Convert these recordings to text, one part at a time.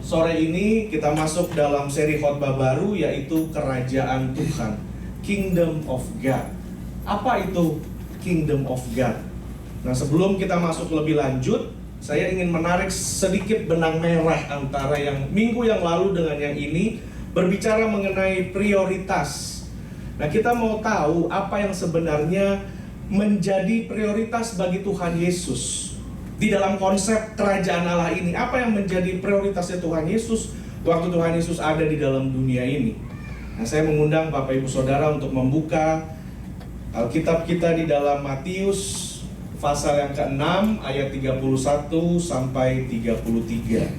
Sore ini kita masuk dalam seri khotbah baru, yaitu Kerajaan Tuhan, Kingdom of God. Apa itu Kingdom of God? Nah, sebelum kita masuk lebih lanjut, saya ingin menarik sedikit benang merah antara yang minggu yang lalu dengan yang ini, berbicara mengenai prioritas. Nah, kita mau tahu apa yang sebenarnya menjadi prioritas bagi Tuhan Yesus di dalam konsep kerajaan Allah ini. Apa yang menjadi prioritasnya Tuhan Yesus waktu Tuhan Yesus ada di dalam dunia ini. Nah, saya mengundang Bapak Ibu Saudara untuk membuka Alkitab kita di dalam Matius pasal yang ke-6 ayat 31 sampai 33.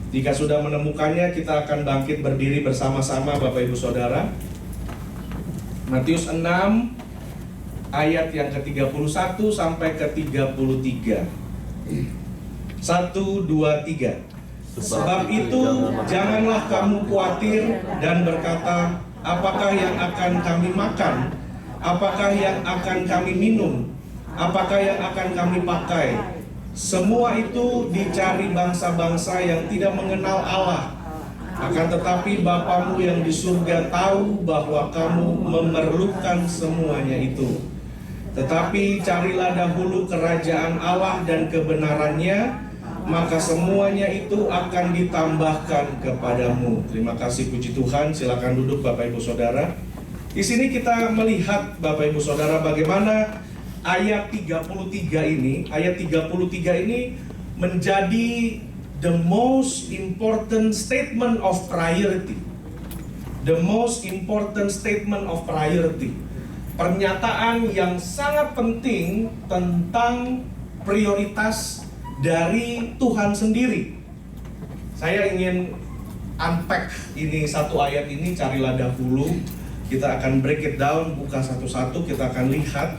Jika sudah menemukannya, kita akan bangkit berdiri bersama-sama Bapak Ibu Saudara. Matius 6 ayat yang ke-31 sampai ke-33. 1, 2, 3. Sebab itu janganlah kamu khawatir dan berkata, apakah yang akan kami makan? Apakah yang akan kami minum? Apakah yang akan kami pakai? Semua itu dicari bangsa-bangsa yang tidak mengenal Allah. Akan tetapi Bapamu yang di surga tahu bahwa kamu memerlukan semuanya itu. Tetapi carilah dahulu kerajaan Allah dan kebenarannya, maka semuanya itu akan ditambahkan kepadamu. Terima kasih, puji Tuhan. Silakan duduk Bapak Ibu Saudara. Di sini kita melihat Bapak Ibu Saudara bagaimana ayat 33 ini menjadi the most important statement of priority. The most important statement of priority. Pernyataan yang sangat penting tentang prioritas dari Tuhan sendiri. Saya ingin unpack ini satu ayat ini, carilah dahulu. Kita akan break it down, buka satu-satu, kita akan lihat.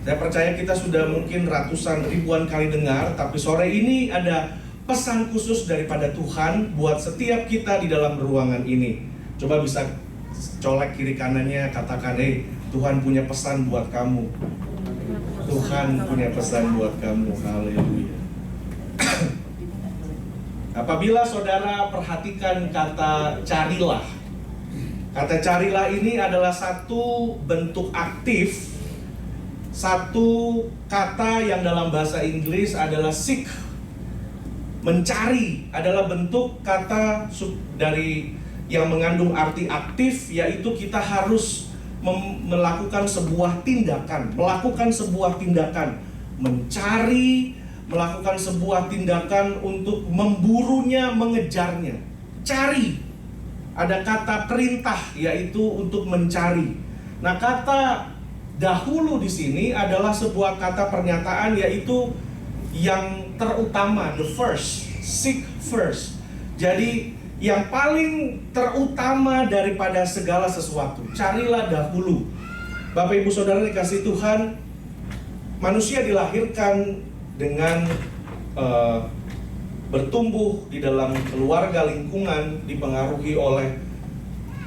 Saya percaya kita sudah mungkin ratusan ribuan kali dengar, tapi sore ini ada pesan khusus daripada Tuhan buat setiap kita di dalam ruangan ini. Coba bisa colek kiri kanannya, katakan, Tuhan punya pesan buat kamu. Tuhan punya pesan buat kamu. Haleluya. Apabila saudara perhatikan kata carilah. Kata carilah ini adalah satu bentuk aktif. Satu kata yang dalam bahasa Inggris adalah seek. Mencari adalah bentuk kata dari yang mengandung arti aktif, yaitu kita harus melakukan sebuah tindakan, mencari, melakukan sebuah tindakan untuk memburunya, mengejarnya. Cari, ada kata perintah, yaitu untuk mencari. Nah, kata dahulu di sini adalah sebuah kata pernyataan, yaitu yang terutama, the first, seek first. Jadi yang paling terutama daripada segala sesuatu, carilah dahulu. Bapak Ibu Saudara dikasih Tuhan, manusia dilahirkan dengan bertumbuh di dalam keluarga, lingkungan, dipengaruhi oleh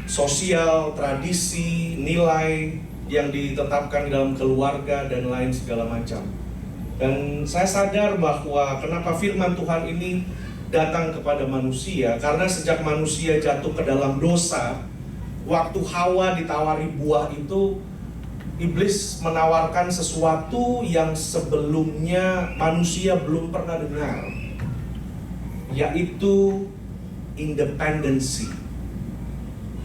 sosial, tradisi, nilai yang ditetapkan di dalam keluarga dan lain segala macam. Dan saya sadar bahwa kenapa firman Tuhan ini datang kepada manusia, karena sejak manusia jatuh ke dalam dosa, waktu Hawa ditawari buah itu, iblis menawarkan sesuatu yang sebelumnya manusia belum pernah dengar, yaitu independency.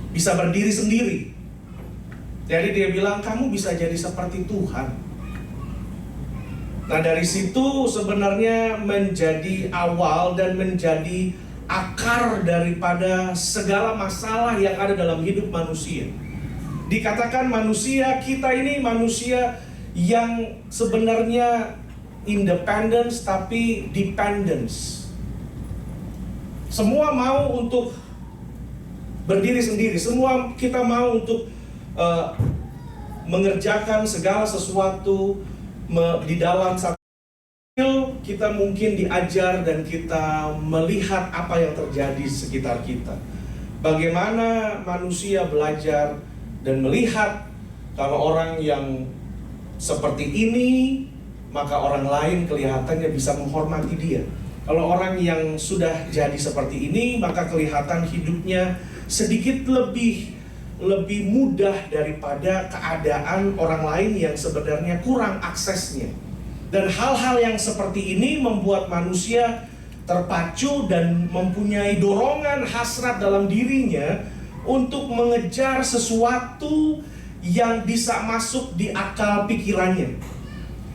Bisa berdiri sendiri. Jadi dia bilang, kamu bisa jadi seperti Tuhan. Nah, dari situ sebenarnya menjadi awal dan menjadi akar daripada segala masalah yang ada dalam hidup manusia. Dikatakan manusia, kita ini manusia yang sebenarnya independence tapi dependence. Semua mau untuk berdiri sendiri, semua kita mau untuk mengerjakan segala sesuatu di dalam satu. Kita mungkin diajar dan kita melihat apa yang terjadi di sekitar kita. Bagaimana manusia belajar dan melihat kalau orang yang seperti ini, maka orang lain kelihatannya bisa menghormati dia. Kalau orang yang sudah jadi seperti ini, maka kelihatan hidupnya sedikit lebih mudah daripada keadaan orang lain yang sebenarnya kurang aksesnya. Dan hal-hal yang seperti ini membuat manusia terpacu dan mempunyai dorongan hasrat dalam dirinya untuk mengejar sesuatu yang bisa masuk di akal pikirannya,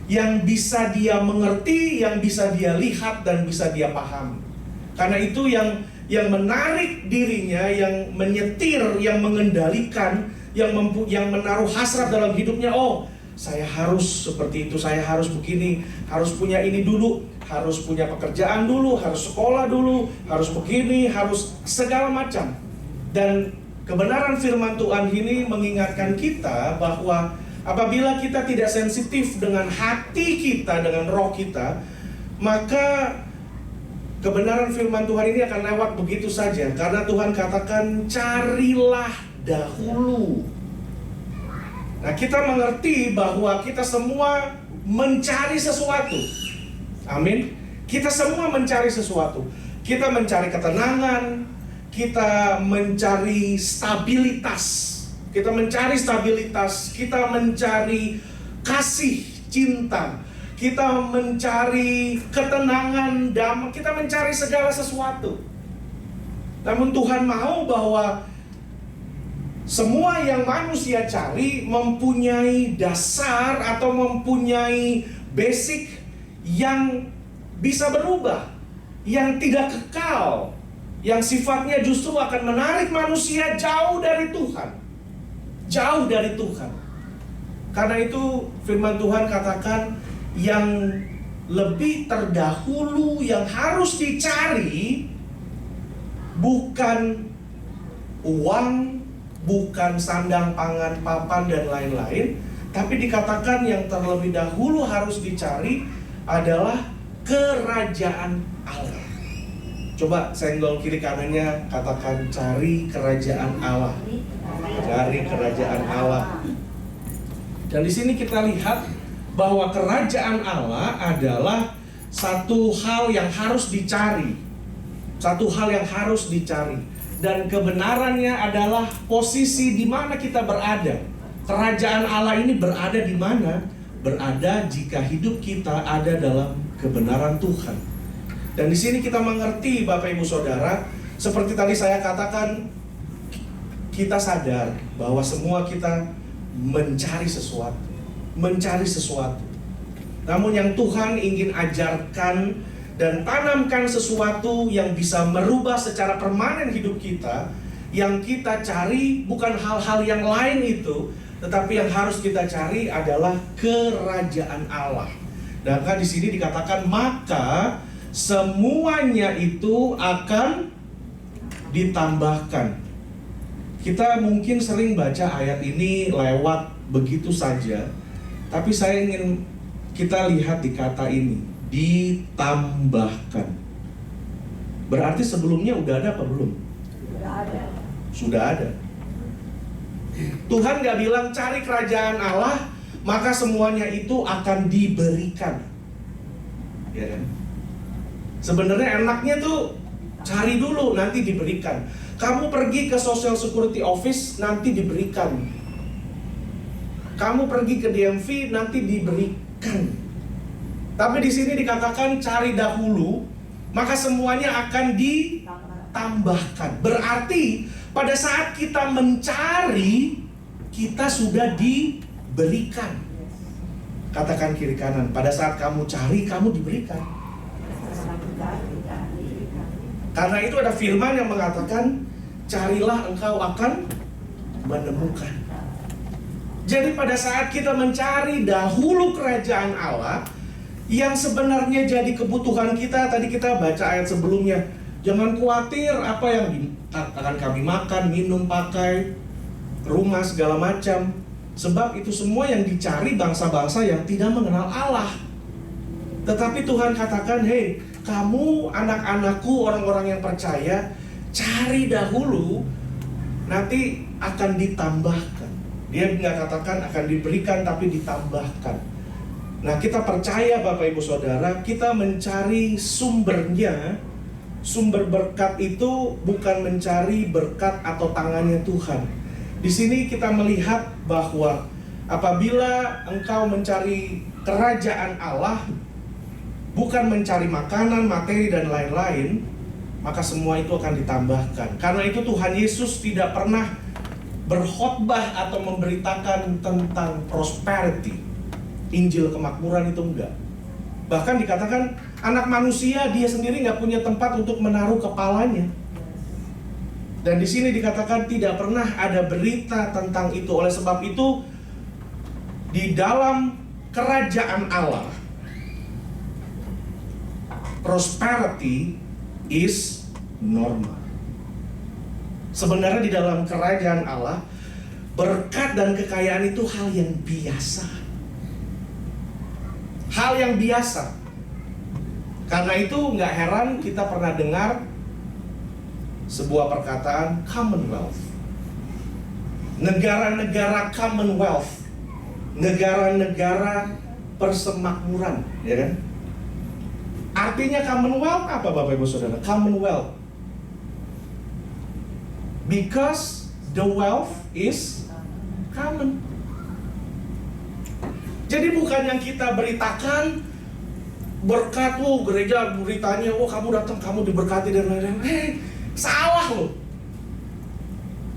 yang bisa dia mengerti, yang bisa dia lihat dan bisa dia pahami. Karena itu yang menarik dirinya, yang menyetir, yang mengendalikan, yang menaruh hasrat dalam hidupnya. Oh, saya harus seperti itu, saya harus begini, harus punya ini dulu, harus punya pekerjaan dulu, harus sekolah dulu, harus begini, harus segala macam. Dan kebenaran firman Tuhan ini mengingatkan kita bahwa apabila kita tidak sensitif dengan hati kita, dengan roh kita, maka kebenaran firman Tuhan ini akan lewat begitu saja. Karena Tuhan katakan, carilah dahulu. Nah, kita mengerti bahwa kita semua mencari sesuatu. Amin. Kita semua mencari sesuatu. Kita mencari ketenangan, kita mencari stabilitas. Kita mencari stabilitas, kita mencari kasih, cinta, kita mencari ketenangan, damai, kita mencari segala sesuatu. Namun Tuhan mau bahwa semua yang manusia cari mempunyai dasar atau mempunyai basic yang bisa berubah, yang tidak kekal, yang sifatnya justru akan menarik manusia jauh dari Tuhan. Jauh dari Tuhan. Karena itu firman Tuhan katakan, yang lebih terdahulu yang harus dicari bukan uang, bukan sandang, pangan, papan dan lain-lain, tapi dikatakan yang terlebih dahulu harus dicari adalah kerajaan Allah. Coba senggol kiri kanannya, katakan, cari kerajaan Allah. Cari kerajaan Allah. Dan di sini kita lihat bahwa kerajaan Allah adalah satu hal yang harus dicari. Satu hal yang harus dicari. Dan kebenarannya adalah posisi di mana kita berada. Kerajaan Allah ini berada di mana? Berada jika hidup kita ada dalam kebenaran Tuhan. Dan di sini kita mengerti, Bapak Ibu Saudara, seperti tadi saya katakan, kita sadar bahwa semua kita mencari sesuatu. Mencari sesuatu. Namun yang Tuhan ingin ajarkan dan tanamkan sesuatu yang bisa merubah secara permanen hidup kita. Yang kita cari bukan hal-hal yang lain itu, tetapi yang harus kita cari adalah kerajaan Allah. Dan di sini dikatakan, maka semuanya itu akan ditambahkan. Kita mungkin sering baca ayat ini lewat begitu saja, tapi saya ingin kita lihat di kata ini, ditambahkan. Berarti sebelumnya udah ada apa belum? Sudah ada. Sudah ada. Tuhan gak bilang cari kerajaan Allah, maka semuanya itu akan diberikan. Ya kan? Sebenarnya enaknya tuh cari dulu, nanti diberikan. Kamu pergi ke Social Security Office, nanti diberikan. Kamu pergi ke DMV, nanti diberikan. Tapi di sini dikatakan cari dahulu, maka semuanya akan ditambahkan. Berarti pada saat kita mencari, kita sudah diberikan. Katakan kiri kanan, pada saat kamu cari, kamu diberikan. Karena itu ada firman yang mengatakan, carilah engkau akan menemukan. Jadi pada saat kita mencari dahulu kerajaan Allah, yang sebenarnya jadi kebutuhan kita, tadi kita baca ayat sebelumnya, jangan khawatir apa yang akan kami makan, minum, pakai, rumah, segala macam. Sebab itu semua yang dicari bangsa-bangsa yang tidak mengenal Allah. Tetapi Tuhan katakan, hei, kamu anak-anakku, orang-orang yang percaya, cari dahulu, nanti akan ditambahkan. Dia nggak katakan akan diberikan, tapi ditambahkan. Nah, kita percaya Bapak Ibu Saudara, kita mencari sumbernya. Sumber berkat itu bukan mencari berkat atau tangannya Tuhan. Di sini kita melihat bahwa apabila engkau mencari kerajaan Allah, bukan mencari makanan, materi, dan lain-lain, maka semua itu akan ditambahkan. Karena itu Tuhan Yesus tidak pernah berkhotbah atau memberitakan tentang prosperity. Injil kemakmuran itu enggak. Bahkan dikatakan anak manusia dia sendiri nggak punya tempat untuk menaruh kepalanya. Dan di sini dikatakan tidak pernah ada berita tentang itu. Oleh sebab itu di dalam kerajaan Allah, prosperity is normal. Sebenarnya di dalam kerajaan Allah, berkat dan kekayaan itu hal yang biasa. Hal yang biasa. Karena itu nggak heran kita pernah dengar sebuah perkataan Commonwealth. Negara-negara Commonwealth. Negara-negara persemakmuran, ya kan? Artinya Commonwealth apa Bapak Ibu Saudara? Commonwealth because the wealth is common. Jadi bukan yang kita beritakan berkat, gereja beritanya, kamu datang, kamu diberkati dan lain-lain. Salah loh.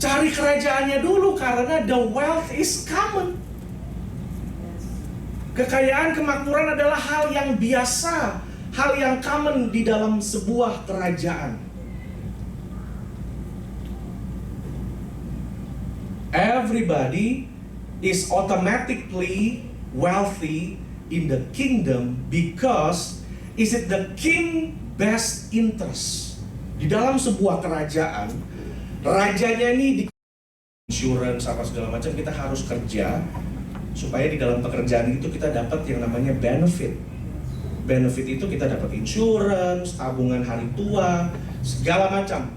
Cari kerajaannya dulu karena the wealth is common. Kekayaan, kemakmuran adalah hal yang biasa, hal yang common di dalam sebuah kerajaan. Everybody is automatically wealthy in the kingdom because is it the king best interest. Di dalam sebuah kerajaan, rajanya ini di insurance apa segala macam, kita harus kerja supaya di dalam pekerjaan itu kita dapat yang namanya benefit. Benefit itu kita dapat insurance, tabungan hari tua, segala macam.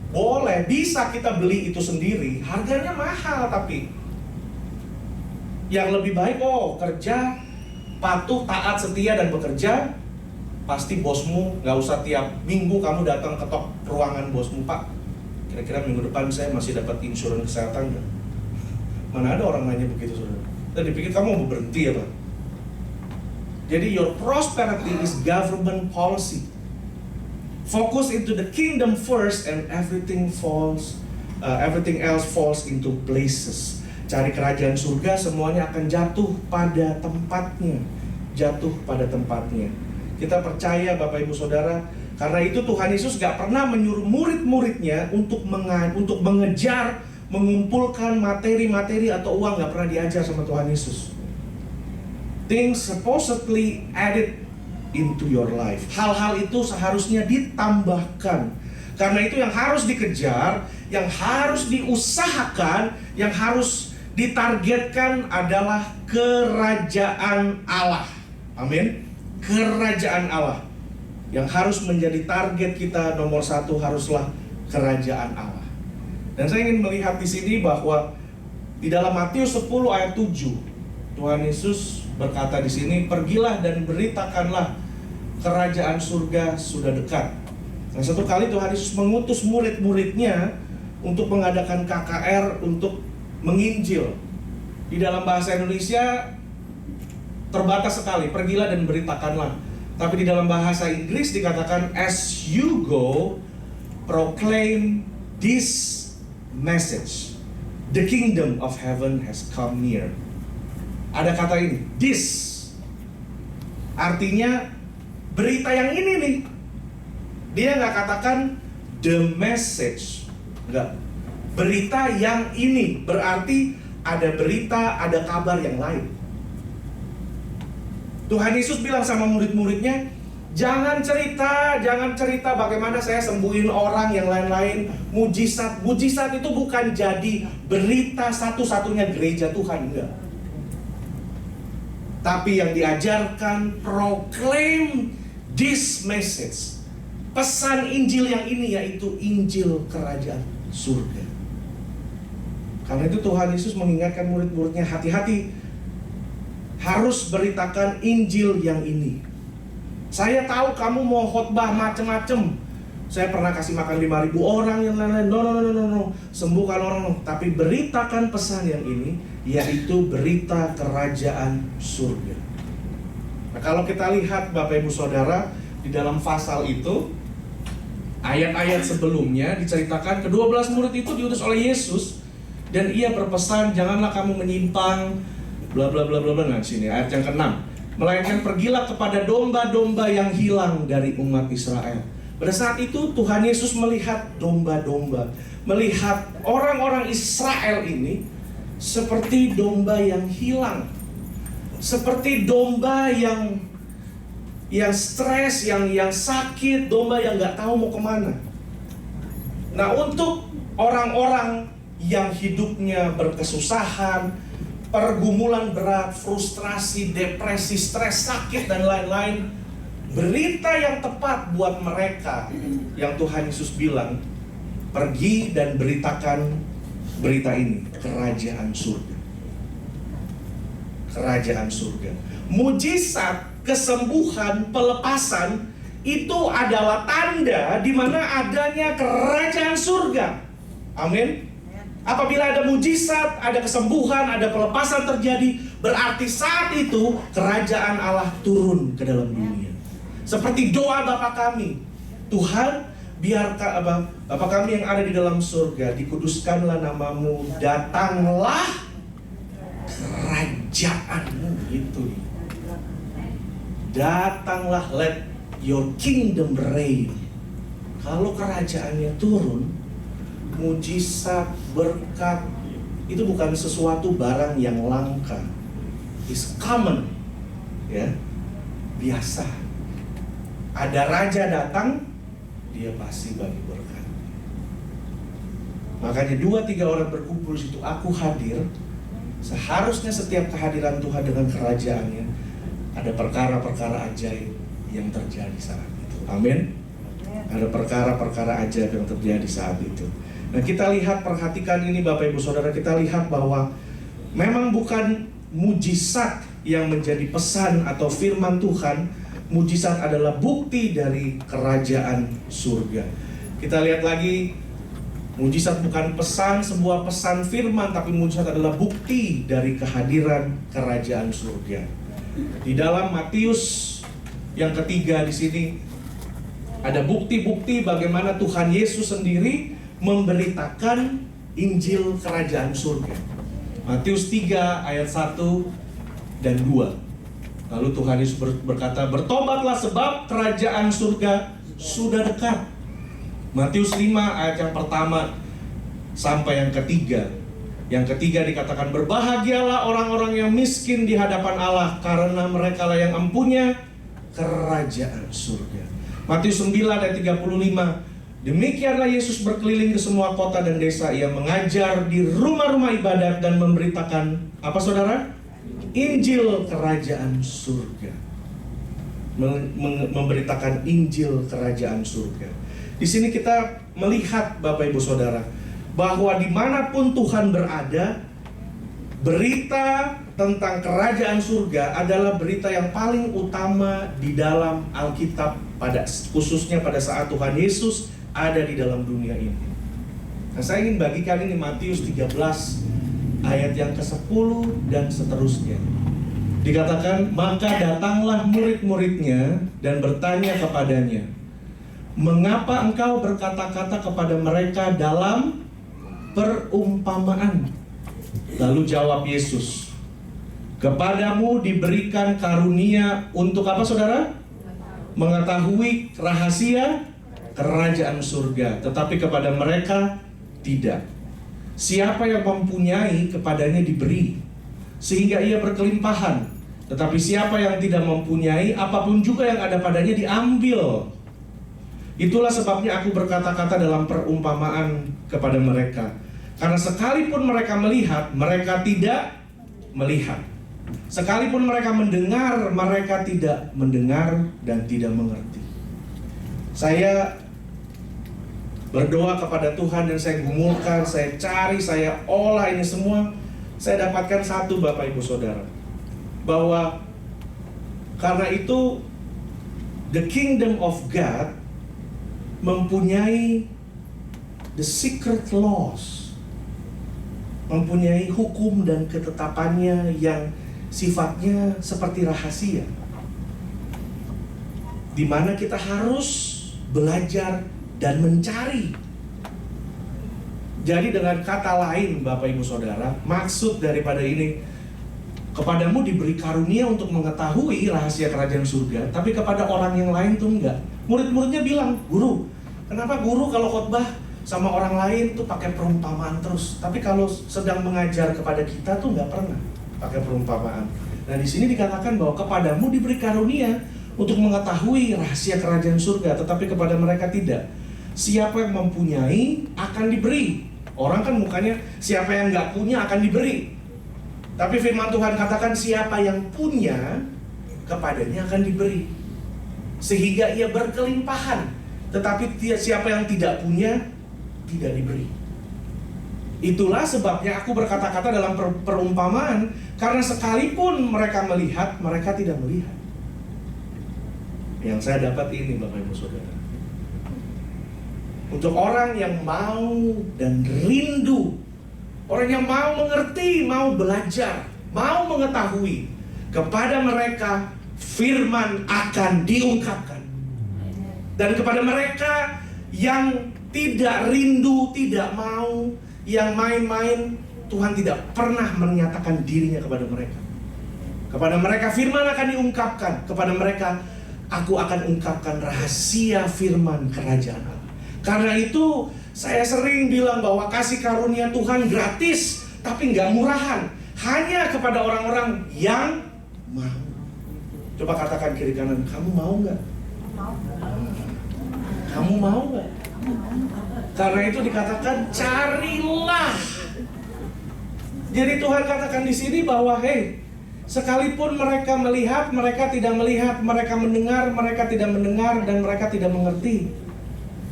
Boleh, bisa kita beli itu sendiri, harganya mahal tapi yang lebih baik, kerja, patuh, taat, setia, dan bekerja. Pasti bosmu, gak usah tiap minggu kamu datang ketok ruangan bosmu, Pak, kira-kira minggu depan saya masih dapat insurans kesehatan gak? Mana ada orang nanya begitu, saudara. Dan dipikir kamu mau berhenti ya, Pak? Jadi your prosperity is government policy. Focus into the kingdom first and everything else falls into places. Cari kerajaan surga, semuanya akan jatuh pada tempatnya. Jatuh pada tempatnya. Kita percaya Bapak Ibu Saudara, karena itu Tuhan Yesus gak pernah menyuruh murid-muridnya untuk mengejar, mengumpulkan materi-materi atau uang. Gak pernah diajar sama Tuhan Yesus. Things supposedly added into your life. Hal-hal itu seharusnya ditambahkan. Karena itu yang harus dikejar, yang harus diusahakan, yang harus ditargetkan adalah kerajaan Allah. Amin. Kerajaan Allah. Yang harus menjadi target kita nomor satu haruslah kerajaan Allah. Dan saya ingin melihat di sini bahwa di dalam Matius 10 ayat 7, Tuhan Yesus berkata di sini, pergilah dan beritakanlah kerajaan surga sudah dekat. Nah, satu kali Tuhan Yesus mengutus murid-muridnya untuk mengadakan KKR untuk menginjil. Di dalam bahasa Indonesia terbatas sekali, pergilah dan beritakanlah. Tapi di dalam bahasa Inggris dikatakan, as you go, proclaim this message. The kingdom of heaven has come near. Ada kata ini, this. Artinya berita yang ini nih. Dia nggak katakan the message, nggak. Berita yang ini berarti ada berita, ada kabar yang lain. Tuhan Yesus bilang sama murid-muridnya, jangan cerita bagaimana saya sembuhin orang yang lain-lain, mujizat. Mujizat itu bukan jadi berita satu-satunya gereja Tuhan, enggak. Tapi yang diajarkan, proclaim this message. Pesan Injil yang ini yaitu Injil kerajaan surga. Karena itu Tuhan Yesus mengingatkan murid-muridnya, hati-hati. harus beritakan Injil yang ini. Saya tahu kamu mau khotbah macem-macem. Saya pernah kasih makan 5.000 orang yang lain-lain. No. Sembuhkan orang. Tapi beritakan pesan yang ini, yaitu berita kerajaan surga. Nah, kalau kita lihat Bapak Ibu Saudara, di dalam pasal itu, ayat-ayat sebelumnya diceritakan ke-12 murid itu diutus oleh Yesus, dan ia berpesan, janganlah kamu menyimpang, bla bla bla bla bla. Nah, sini ayat yang ke-6. Melainkan pergilah kepada domba-domba yang hilang dari umat Israel. Pada saat itu Tuhan Yesus melihat domba-domba, melihat orang-orang Israel ini seperti domba yang hilang, seperti domba yang stres, yang sakit, domba yang nggak tahu mau kemana. Nah, untuk orang-orang yang hidupnya berkesusahan, pergumulan berat, frustrasi, depresi, stres, sakit, dan lain-lain, berita yang tepat buat mereka yang Tuhan Yesus bilang, pergi dan beritakan berita ini, kerajaan surga. Kerajaan surga. Mujizat, kesembuhan, pelepasan itu adalah tanda di mana adanya kerajaan surga. Amin. Apabila ada mujizat, ada kesembuhan, ada pelepasan terjadi, berarti saat itu kerajaan Allah turun ke dalam dunia. Seperti doa Bapa kami, Tuhan, biar Bapa kami yang ada di dalam surga, dikuduskanlah namamu, datanglah kerajaanmu. Itu datanglah, let your kingdom reign. Kalau kerajaannya turun, mujizat, berkat, itu bukan sesuatu barang yang langka. It's common, ya, biasa. Ada raja datang, dia pasti bagi berkat. Makanya 2-3 orang berkumpul di situ, aku hadir. Seharusnya setiap kehadiran Tuhan dengan kerajaannya, ada perkara-perkara ajaib yang terjadi saat itu. Amin. Ada perkara-perkara ajaib yang terjadi saat itu. Nah, kita lihat, perhatikan ini Bapak Ibu Saudara, kita lihat bahwa memang bukan mujizat yang menjadi pesan atau firman Tuhan. Mujizat adalah bukti dari kerajaan surga. Kita lihat lagi, mujizat bukan pesan, sebuah pesan firman, tapi mujizat adalah bukti dari kehadiran kerajaan surga. Di dalam Matius yang ketiga di sini ada bukti-bukti bagaimana Tuhan Yesus sendiri memberitakan Injil kerajaan surga. Matius 3 ayat 1 dan 2. Lalu Tuhan Yesus berkata, bertobatlah sebab kerajaan surga sudah dekat. Matius 5 ayat yang pertama sampai yang ketiga. Yang ketiga dikatakan, berbahagialah orang-orang yang miskin di hadapan Allah, karena mereka lah yang empunya kerajaan surga. Matius 9 ayat 35. Demikianlah Yesus berkeliling ke semua kota dan desa. Ia mengajar di rumah-rumah ibadat dan memberitakan apa saudara? Injil kerajaan surga. Memberitakan Injil kerajaan surga. Di sini kita melihat Bapak Ibu Saudara, bahwa dimanapun Tuhan berada, berita tentang kerajaan surga adalah berita yang paling utama di dalam Alkitab, khususnya pada saat Tuhan Yesus ada di dalam dunia ini. Nah, saya ingin bagikan ini Matius 13 ayat yang ke-10 dan seterusnya. Dikatakan, maka datanglah murid-muridnya dan bertanya kepadanya, mengapa engkau berkata-kata kepada mereka dalam perumpamaan? Lalu jawab Yesus, kepadamu diberikan karunia untuk apa saudara? Mengetahui rahasia kerajaan surga, tetapi kepada mereka tidak. Siapa yang mempunyai, kepadanya diberi, sehingga ia berkelimpahan. Tetapi siapa yang tidak mempunyai, apapun juga yang ada padanya diambil. Itulah sebabnya aku berkata-kata dalam perumpamaan kepada mereka, karena sekalipun mereka melihat, mereka tidak melihat. Sekalipun mereka mendengar, mereka tidak mendengar dan tidak mengerti. Saya berdoa kepada Tuhan dan saya gumulkan, saya cari, saya olah ini semua. Saya dapatkan satu Bapak Ibu Saudara. bahwa karena itu the kingdom of God mempunyai the secret laws, mempunyai hukum dan ketetapannya yang sifatnya seperti rahasia, di mana kita harus belajar dan mencari. Jadi dengan kata lain, Bapak Ibu Saudara, maksud daripada ini, kepadamu diberi karunia untuk mengetahui rahasia kerajaan surga, tapi kepada orang yang lain tuh enggak. Murid-muridnya bilang, "Guru, kenapa guru kalau khotbah sama orang lain tuh pakai perumpamaan terus, tapi kalau sedang mengajar kepada kita tuh nggak pernah pakai perumpamaan?" Nah, di sini dikatakan bahwa kepadamu diberi karunia untuk mengetahui rahasia kerajaan surga, tetapi kepada mereka tidak. Siapa yang mempunyai akan diberi. Orang kan mukanya siapa yang nggak punya akan diberi. Tapi firman Tuhan katakan siapa yang punya kepadanya akan diberi, sehingga ia berkelimpahan. Tetapi siapa yang tidak punya tidak diberi. Itulah sebabnya aku berkata-kata dalam perumpamaan, karena sekalipun mereka melihat, mereka tidak melihat. Yang saya dapat ini, Bapak Ibu Saudara, untuk orang yang mau dan rindu, orang yang mau mengerti, mau belajar, mau mengetahui, kepada mereka firman akan diungkapkan. Dan kepada mereka yang tidak rindu, tidak mau, yang main-main, Tuhan tidak pernah menyatakan dirinya kepada mereka. Kepada mereka firman akan diungkapkan. Kepada mereka, aku akan ungkapkan rahasia firman kerajaan Allah. Karena itu saya sering bilang bahwa kasih karunia Tuhan gratis, tapi nggak murahan. Hanya kepada orang-orang yang mau. Coba katakan kiri kanan, kamu mau nggak? Kamu mau nggak? Karena itu dikatakan carilah. Jadi Tuhan katakan di sini bahwa sekalipun mereka melihat, mereka tidak melihat, mereka mendengar, mereka tidak mendengar, dan mereka tidak mengerti.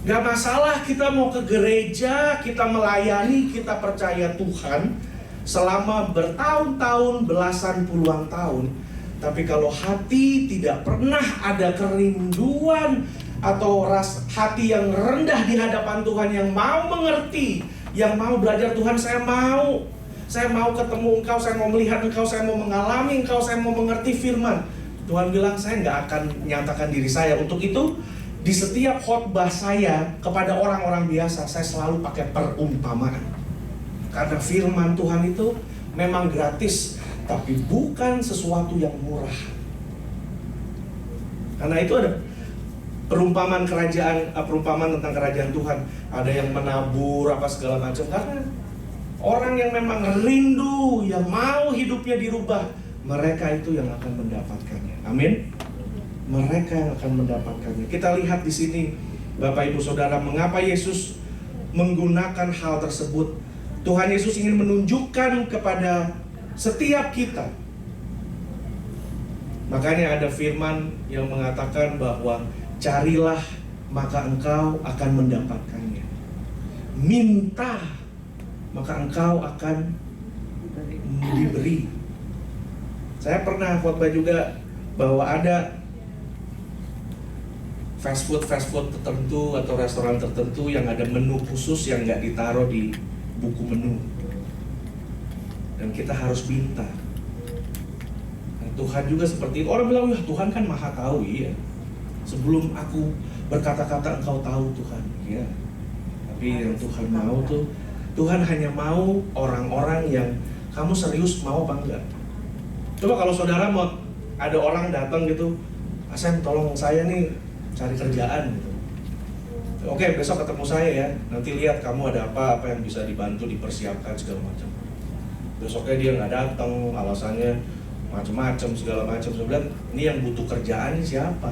Gak masalah kita mau ke gereja, kita melayani, kita percaya Tuhan selama bertahun-tahun, belasan puluhan tahun. Tapi kalau hati tidak pernah ada kerinduan atau hati yang rendah di hadapan Tuhan, yang mau mengerti, yang mau belajar, Tuhan saya mau ketemu Engkau, saya mau melihat Engkau, saya mau mengalami Engkau, saya mau mengerti firman. Tuhan bilang saya nggak akan nyatakan diri saya. Untuk itu di setiap khotbah saya kepada orang-orang biasa, saya selalu pakai perumpamaan. Karena firman Tuhan itu memang gratis, tapi bukan sesuatu yang murah. Karena itu ada perumpamaan perumpamaan tentang kerajaan Tuhan. Ada yang menabur apa segala macam. Karena orang yang memang rindu, yang mau hidupnya dirubah, mereka itu yang akan mendapatkannya. Amin. Mereka yang akan mendapatkannya. Kita lihat di sini, Bapak Ibu Saudara, mengapa Yesus menggunakan hal tersebut. Tuhan Yesus ingin menunjukkan kepada setiap kita. Makanya ada firman yang mengatakan bahwa carilah maka engkau akan mendapatkannya. Minta maka engkau akan diberi. Saya pernah khotbah juga bahwa ada fast food tertentu atau restoran tertentu yang ada menu khusus yang nggak ditaruh di buku menu, dan kita harus minta. Nah, Tuhan juga seperti itu. Orang bilang, "Wah, Tuhan kan maha tahu." Iya, sebelum aku berkata-kata engkau tahu Tuhan. Iya, tapi yang Tuhan mau tuh, Tuhan hanya mau orang-orang yang kamu serius mau apa enggak. Coba kalau saudara mau, ada orang datang gitu, "Asem, tolong saya nih cari kerjaan," gitu. "Oke, besok ketemu saya ya. Nanti lihat kamu ada apa yang bisa dibantu, dipersiapkan segala macam." Besoknya dia nggak datang, alasannya macam-macam segala macam. Saya bilang, ini yang butuh kerjaan siapa?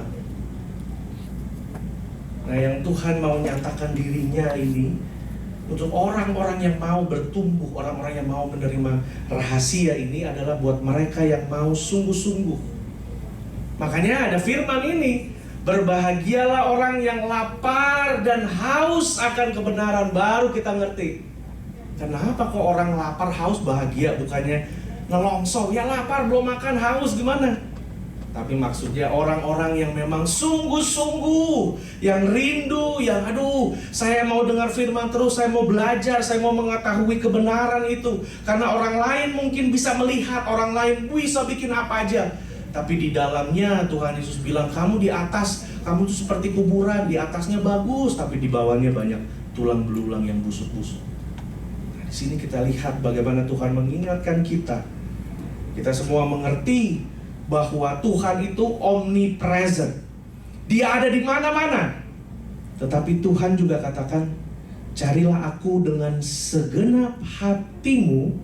Nah, yang Tuhan mau nyatakan dirinya ini untuk orang-orang yang mau bertumbuh, orang-orang yang mau menerima rahasia ini adalah buat mereka yang mau sungguh-sungguh. Makanya ada firman ini, berbahagialah orang yang lapar dan haus akan kebenaran. Baru kita ngerti kenapa kok orang lapar haus bahagia. Bukannya Nelongso, ya lapar, belum makan, haus, gimana? Tapi maksudnya orang-orang yang memang sungguh-sungguh, yang rindu, yang aduh, saya mau dengar firman terus, saya mau belajar, saya mau mengetahui kebenaran itu. Karena orang lain mungkin bisa melihat, orang lain bisa bikin apa aja. Tapi di dalamnya Tuhan Yesus bilang, kamu di atas, kamu tuh seperti kuburan, di atasnya bagus, tapi di bawahnya banyak tulang belulang yang busuk-busuk. Nah, di sini kita lihat bagaimana Tuhan mengingatkan kita. Kita semua mengerti bahwa Tuhan itu omnipresent. Dia ada di mana-mana. Tetapi Tuhan juga katakan, carilah aku dengan segenap hatimu,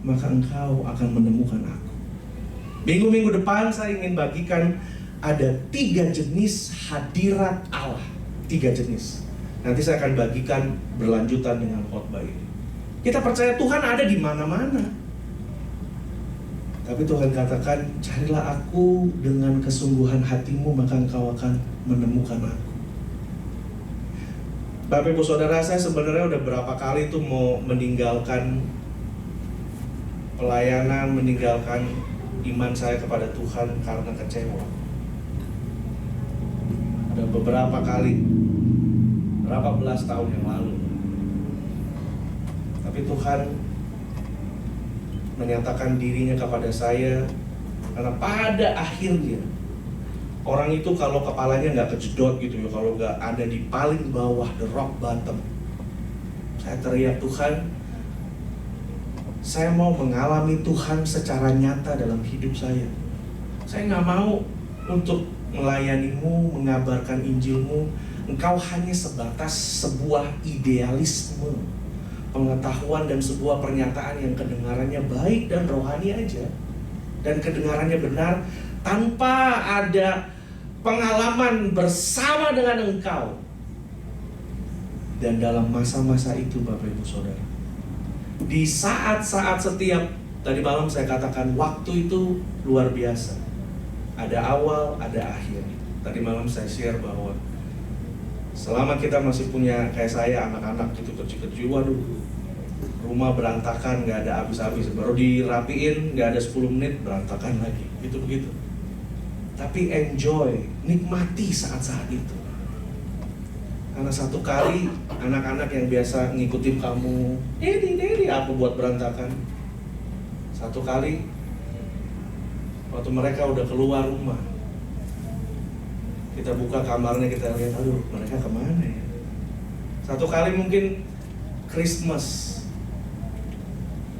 maka engkau akan menemukan aku. Minggu-minggu depan saya ingin bagikan ada 3 jenis hadirat Allah. 3 jenis. Nanti saya akan bagikan berlanjutan dengan khotbah ini. Kita percaya Tuhan ada di mana-mana. Tapi Tuhan katakan, carilah aku dengan kesungguhan hatimu, maka engkau akan menemukan aku. Bapak Ibu Saudara, saya sebenarnya udah berapa kali tuh mau meninggalkan pelayanan, meninggalkan iman saya kepada Tuhan karena kecewa. Ada beberapa kali, berapa belas tahun yang lalu. Tapi Tuhan menyatakan dirinya kepada saya, karena pada akhirnya orang itu kalau kepalanya nggak kejedot gitu ya, kalau nggak ada di paling bawah, the rock bottom, saya teriak, Tuhan, saya mau mengalami Tuhan secara nyata dalam hidup saya. Saya nggak mau untuk melayanimu, mengabarkan Injilmu, engkau hanya sebatas sebuah idealisme, pengetahuan dan sebuah pernyataan yang kedengarannya baik dan rohani aja, dan kedengarannya benar, tanpa ada pengalaman bersama dengan engkau. Dan dalam masa-masa itu Bapak Ibu Saudara, di saat-saat setiap, tadi malam saya katakan waktu itu luar biasa. Ada awal, ada akhir. Tadi malam saya share bahwa selama kita masih punya kayak saya anak-anak gitu kecil-kecil, waduh, rumah berantakan, nggak ada habis-habis. Baru dirapiin, nggak ada 10 menit berantakan lagi. Gitu begitu. Tapi enjoy, nikmati saat-saat itu. Karena satu kali anak-anak yang biasa ngikutin kamu, Dedi, apa buat berantakan. Satu kali waktu mereka udah keluar rumah, kita buka kamarnya, kita lihat, aduh, mereka kemana ya. Satu kali mungkin Christmas,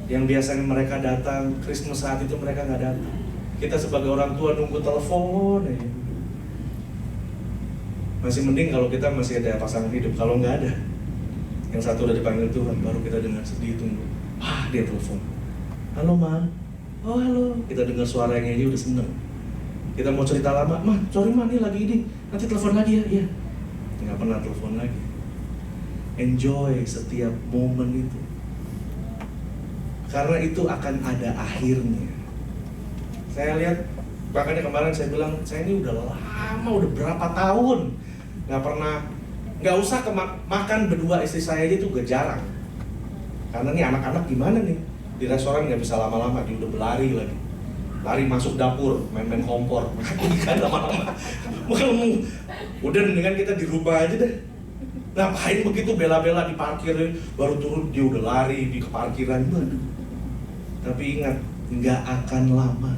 yang biasanya mereka datang, Christmas saat itu mereka nggak datang. Kita sebagai orang tua nunggu telepon ya. Masih mending kalau kita masih ada pasangan hidup. Kalau nggak ada, yang satu udah dipanggil Tuhan, baru kita dengar sedih, tunggu. Wah, dia telepon. Halo Ma. Oh halo. Kita dengar suaranya aja udah seneng. Kita mau cerita lama, Ma, sorry Ma, ini lagi ini. Nanti telepon lagi ya. Iya. Nggak pernah telepon lagi. Enjoy setiap momen itu. Karena itu akan ada akhirnya. Saya lihat, makanya kemarin saya bilang, saya ini udah lama, udah berapa tahun nggak usah makan berdua istri saya aja tuh gak jarang. Karena nih anak-anak gimana nih, di restoran nggak bisa lama-lama, dia udah berlari lagi, lari masuk dapur, main-main kompor, kan lama-lama. Udah dengan kita di rumah aja deh. Ngapain begitu bela-bela di parkir, baru turun dia udah lari di parkiran. Tapi ingat, nggak akan lama.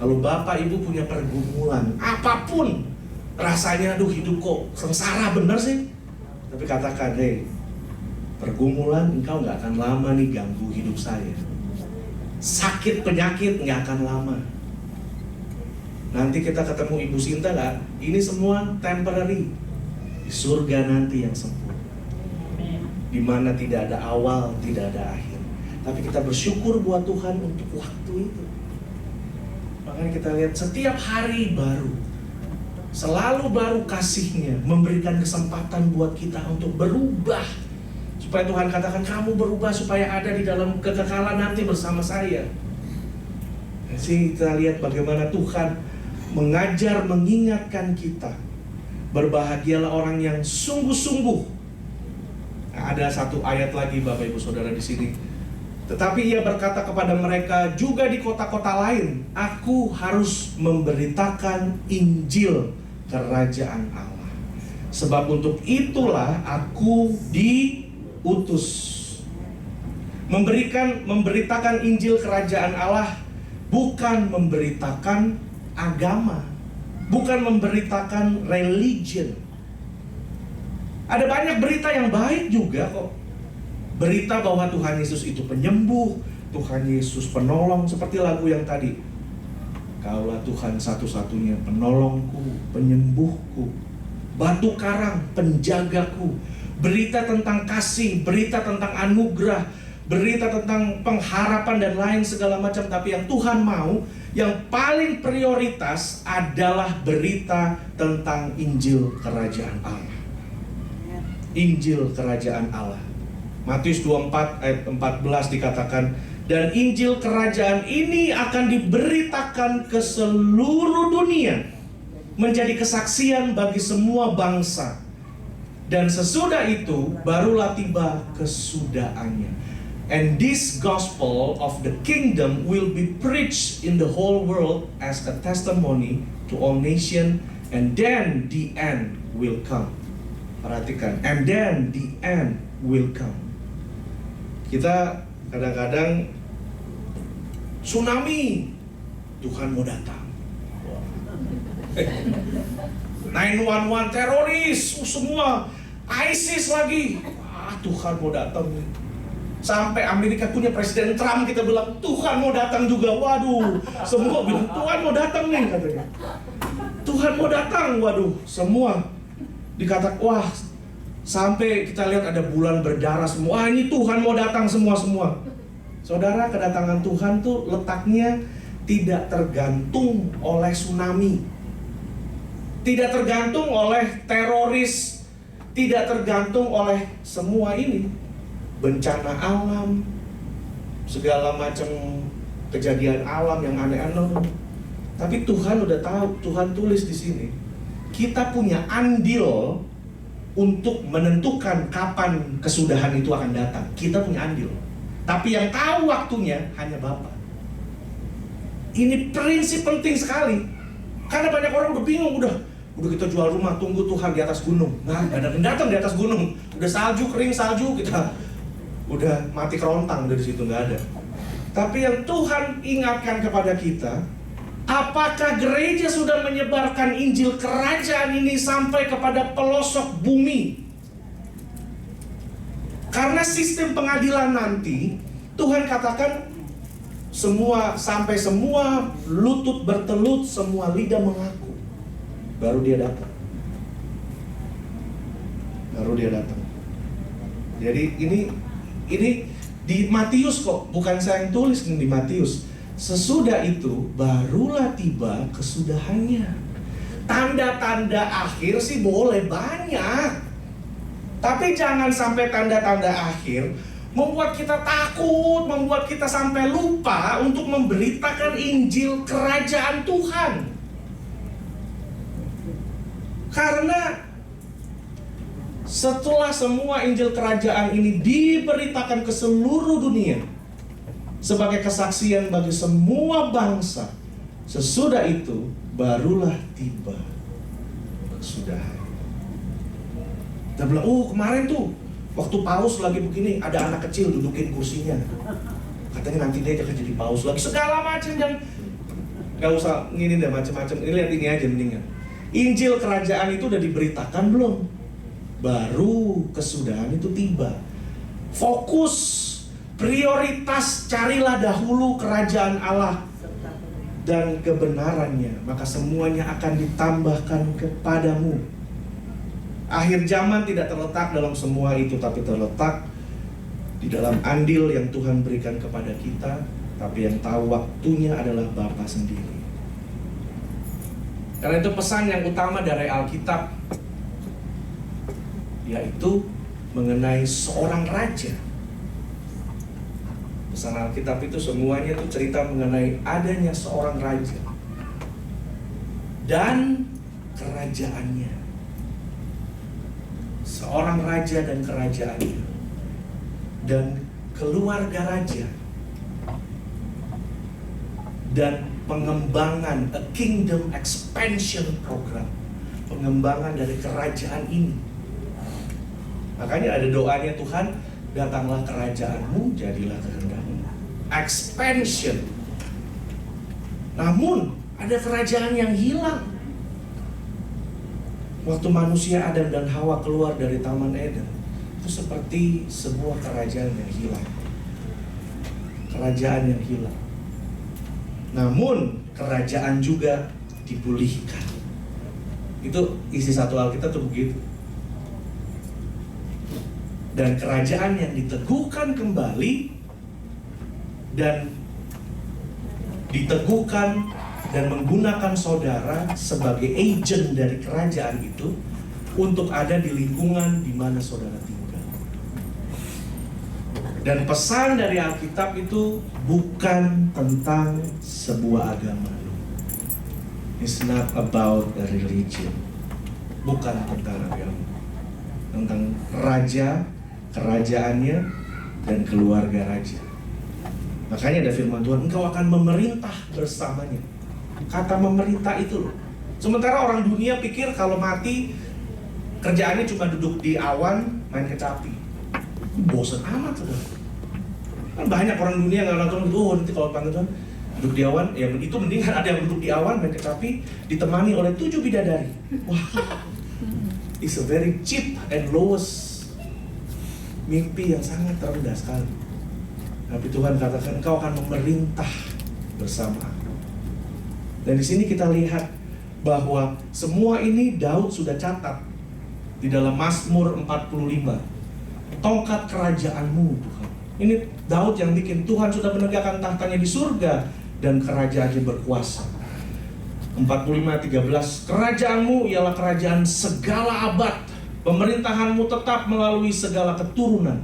Kalau Bapak Ibu punya pergumulan apapun, rasanya aduh hidup kok sengsara bener sih, tapi katakan, hei, pergumulan engkau nggak akan lama nih ganggu hidup saya. Sakit penyakit nggak akan lama. Nanti kita ketemu Ibu Sinta kan, ini semua temporary. Di surga nanti yang sempurna, di mana tidak ada awal, tidak ada akhir. Tapi kita bersyukur buat Tuhan untuk waktu itu. Makanya kita lihat setiap hari baru, selalu baru kasih-Nya, memberikan kesempatan buat kita untuk berubah. Supaya Tuhan katakan, kamu berubah supaya ada di dalam kekekalan nanti bersama saya. Jadi kita lihat bagaimana Tuhan mengajar, mengingatkan kita. Berbahagialah orang yang sungguh-sungguh. Nah, ada satu ayat lagi Bapak Ibu Saudara di sini. Tetapi ia berkata kepada mereka, juga di kota-kota lain, aku harus memberitakan Injil kerajaan Allah. Sebab untuk itulah aku diutus. Memberitakan Injil kerajaan Allah, bukan memberitakan agama, bukan memberitakan religion. Ada banyak berita yang baik juga kok. Berita bahwa Tuhan Yesus itu penyembuh, Tuhan Yesus penolong, seperti lagu yang tadi. Kaulah Tuhan satu-satunya penolongku, penyembuhku, batu karang, penjagaku. Berita tentang kasih, berita tentang anugerah, berita tentang pengharapan dan lain segala macam. Tapi yang Tuhan mau, yang paling prioritas adalah berita tentang Injil Kerajaan Allah. Injil Kerajaan Allah. Matius 24 ayat 14 dikatakan, dan Injil Kerajaan ini akan diberitakan ke seluruh dunia, menjadi kesaksian bagi semua bangsa. Dan sesudah itu barulah tiba kesudahannya. And this gospel of the kingdom will be preached in the whole world as a testimony to all nations, and then the end will come. Perhatikan, and then the end will come. Kita kadang-kadang tsunami, Tuhan mau datang. 911 teroris, semua ISIS lagi. Tuhan mau datang. Sampai Amerika punya Presiden Trump, kita bilang Tuhan mau datang juga. Waduh, semua bilang Tuhan mau datang nih katanya. Tuhan mau datang, waduh, semua dikatakan wah. Sampai kita lihat ada bulan berdarah semua. Wah, ini Tuhan mau datang semua. Saudara, kedatangan Tuhan tuh letaknya tidak tergantung oleh tsunami, tidak tergantung oleh teroris, tidak tergantung oleh semua ini, bencana alam, segala macam kejadian alam yang aneh-aneh. Tapi Tuhan udah tahu, Tuhan tulis di sini, kita punya andil untuk menentukan kapan kesudahan itu akan datang. Kita punya andil. Tapi yang tahu waktunya hanya Bapa. Ini prinsip penting sekali. Karena banyak orang udah bingung, udah kita jual rumah, tunggu Tuhan di atas gunung. Nah, gak ada yang datang di atas gunung. Udah salju, kering salju, kita udah mati kerontang dari situ, nggak ada. Tapi yang Tuhan ingatkan kepada kita, apakah gereja sudah menyebarkan Injil Kerajaan ini sampai kepada pelosok bumi? Karena sistem pengadilan nanti, Tuhan katakan sampai semua lutut bertelut, semua lidah mengaku, baru dia datang. Jadi ini di Matius kok, bukan saya yang tulis nih, di Matius. Sesudah itu barulah tiba kesudahannya. Tanda-tanda akhir sih boleh banyak, tapi jangan sampai tanda-tanda akhir membuat kita takut, membuat kita sampai lupa untuk memberitakan Injil Kerajaan Tuhan. Karena setelah semua Injil Kerajaan ini diberitakan ke seluruh dunia sebagai kesaksian bagi semua bangsa, sesudah itu barulah tiba kesudahan. Kita bilang, kemarin tuh waktu paus lagi begini, ada anak kecil dudukin kursinya, katanya nanti dia akan jadi paus lagi, segala macam. Dan gak usah ngini deh macam-macam. Ini lihat ini aja mendingan. Injil Kerajaan itu udah diberitakan belum? Baru kesudahan itu tiba. Fokus, prioritas, carilah dahulu kerajaan Allah dan kebenarannya, maka semuanya akan ditambahkan kepadamu. Akhir zaman tidak terletak dalam semua itu, tapi terletak di dalam andil yang Tuhan berikan kepada kita. Tapi yang tahu waktunya adalah Bapa sendiri. Karena itu pesan yang utama dari Alkitab, yaitu mengenai seorang raja. Pesan Alkitab itu semuanya itu cerita mengenai adanya seorang raja dan kerajaannya. Seorang raja dan kerajaannya. Dan keluarga raja, dan pengembangan, a kingdom expansion program, pengembangan dari kerajaan ini. Makanya ada doanya Tuhan, datanglah kerajaanmu, jadilah kehendakmu. Expansion. Namun ada kerajaan yang hilang. Waktu manusia Adam dan Hawa keluar dari Taman Eden, itu seperti sebuah kerajaan yang hilang. Kerajaan yang hilang. Namun kerajaan juga dipulihkan. Itu isi satu Alkitab tuh begitu. Dan kerajaan yang diteguhkan kembali dan diteguhkan dan menggunakan saudara sebagai agent dari kerajaan itu untuk ada di lingkungan di mana saudara tinggal. Dan pesan dari Alkitab itu bukan tentang sebuah agama. It's not about a religion. Bukan tentang agama. Tentang raja, kerajaannya, dan keluarga raja. Makanya ada firman Tuhan, engkau akan memerintah bersamanya. Kata memerintah itu loh. Sementara orang dunia pikir kalau mati kerjaannya cuma duduk di awan main kecapi. Bosan amat tuh. Kan banyak orang dunia nggak nonton itu, oh nanti kalau panggil Tuhan duduk di awan, ya itu mendingan ada yang duduk di awan main kecapi ditemani oleh 7 bidadari. Wah, it's a very cheap and lowest mimpi yang sangat terendah sekali. Tapi Tuhan katakan engkau akan memerintah bersama aku. Dan di sini kita lihat bahwa semua ini Daud sudah catat di dalam Mazmur 45. Tongkat kerajaanmu Tuhan. Ini Daud yang bikin, Tuhan sudah menegakkan tahtanya di surga dan kerajaannya berkuasa. 45:13, kerajaanmu ialah kerajaan segala abad, pemerintahanmu tetap melalui segala keturunan.